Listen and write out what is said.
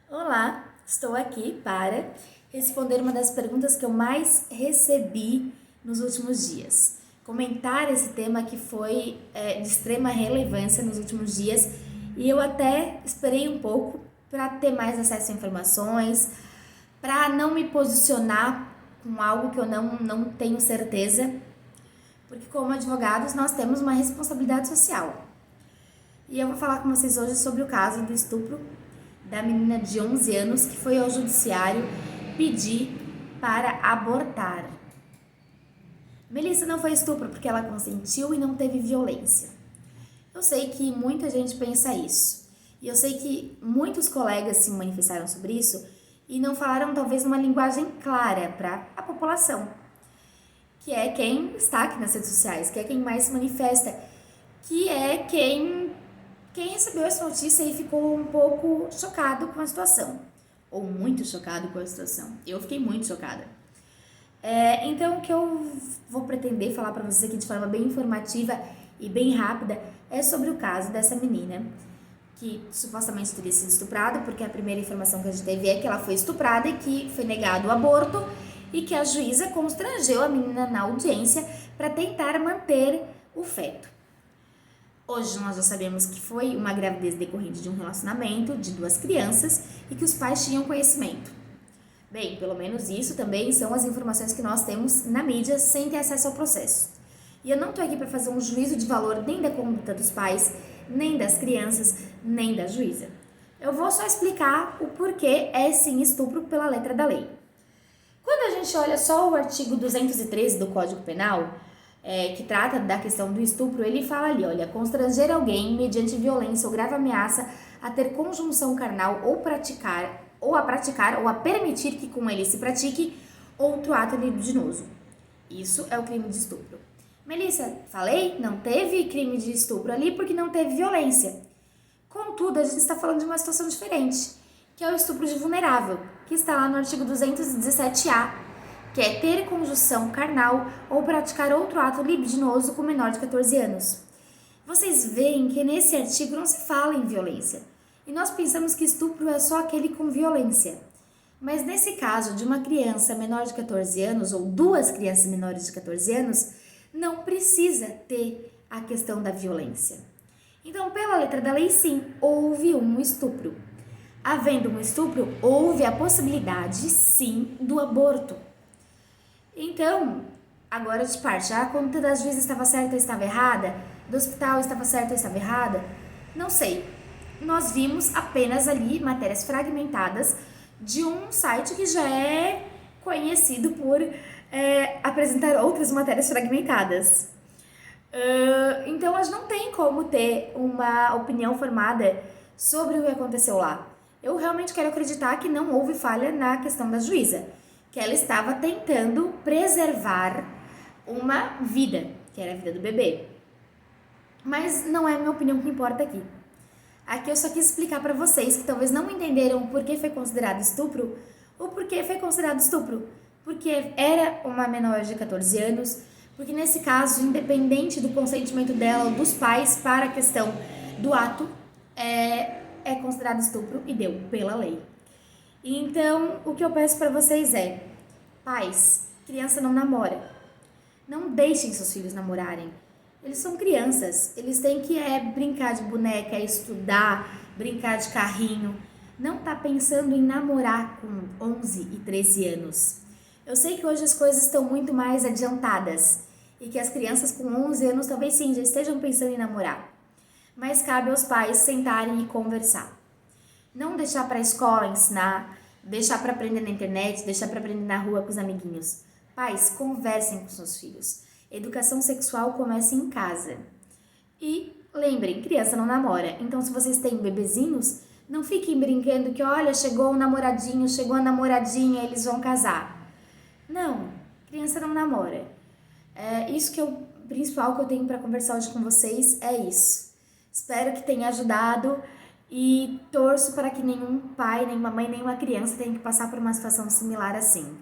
Olá, estou aqui para responder uma das perguntas que eu mais recebi nos últimos dias. Comentar esse tema que foi de extrema relevância nos últimos dias e eu até esperei um pouco para ter mais acesso a informações, para não me posicionar com algo que eu não tenho certeza, porque como advogados nós temos uma responsabilidade social. E eu vou falar com vocês hoje sobre o caso do estupro da menina de 11 anos que foi ao judiciário pedir para abortar. Melissa não foi estupro porque ela consentiu e não teve violência. Eu sei que muita gente pensa isso. E eu sei que muitos colegas se manifestaram sobre isso e não falaram talvez numa linguagem clara para a população, que é quem está aqui nas redes sociais, que é quem mais se manifesta, que é quem recebeu essa notícia e ficou um pouco chocado com a situação, ou muito chocado com a situação. Eu fiquei muito chocada. Então, o que eu vou pretender falar para vocês aqui de forma bem informativa e bem rápida é sobre o caso dessa menina que supostamente teria sido estuprada, porque a primeira informação que a gente teve é que ela foi estuprada e que foi negado o aborto e que a juíza constrangeu a menina na audiência para tentar manter o feto. Hoje nós já sabemos que foi uma gravidez decorrente de um relacionamento de 2 crianças e que os pais tinham conhecimento. Bem, pelo menos isso também são as informações que nós temos na mídia sem ter acesso ao processo. E eu não estou aqui para fazer um juízo de valor nem da conduta dos pais, nem das crianças, nem da juíza. Eu vou só explicar o porquê é sim estupro pela letra da lei. Quando a gente olha só o artigo 213 do Código Penal, que trata da questão do estupro, ele fala ali, olha, constranger alguém mediante violência ou grave ameaça a ter conjunção carnal ou a permitir que com ele se pratique outro ato libidinoso. Isso é o crime de estupro. Melissa, falei, não teve crime de estupro ali porque não teve violência. Contudo, a gente está falando de uma situação diferente, que é o estupro de vulnerável, que está lá no artigo 217-A, que é ter conjunção carnal ou praticar outro ato libidinoso com menor de 14 anos. Vocês veem que nesse artigo não se fala em violência, e nós pensamos que estupro é só aquele com violência. Mas nesse caso de uma criança menor de 14 anos ou 2 crianças menores de 14 anos, não precisa ter a questão da violência. Então, pela letra da lei, sim, houve um estupro. Havendo um estupro, houve a possibilidade, sim, do aborto. Então, agora de parte, a conta das juízes estava certa ou estava errada? Do hospital estava certa ou estava errada? Não sei. Nós vimos apenas ali matérias fragmentadas de um site que já é conhecido por apresentar outras matérias fragmentadas. Então, a gente não tem como ter uma opinião formada sobre o que aconteceu lá. Eu realmente quero acreditar que não houve falha na questão da juíza, que ela estava tentando preservar uma vida, que era a vida do bebê. Mas não é a minha opinião que importa aqui. Aqui eu só quis explicar para vocês que talvez não entenderam por que foi considerado estupro, ou por que foi considerado estupro. Porque era uma menor de 14 anos, porque nesse caso, independente do consentimento dela ou dos pais para a questão do ato, é considerado estupro e deu pela lei. Então, o que eu peço para vocês é, pais, criança não namora. Não deixem seus filhos namorarem. Eles são crianças, eles têm que brincar de boneca, estudar, brincar de carrinho. Não tá pensando em namorar com 11 e 13 anos. Eu sei que hoje as coisas estão muito mais adiantadas e que as crianças com 11 anos talvez sim já estejam pensando em namorar. Mas cabe aos pais sentarem e conversar. Não deixar para a escola ensinar, deixar para aprender na internet, deixar para aprender na rua com os amiguinhos. Pais, conversem com seus filhos. Educação sexual começa em casa. E lembrem, criança não namora. Então, se vocês têm bebezinhos, não fiquem brincando que, olha, chegou o namoradinho, chegou a namoradinha, eles vão casar. Não, criança não namora. Isso que é o principal que eu tenho para conversar hoje com vocês, é isso. Espero que tenha ajudado e torço para que nenhum pai, nenhuma mãe, nenhuma criança tenha que passar por uma situação similar assim.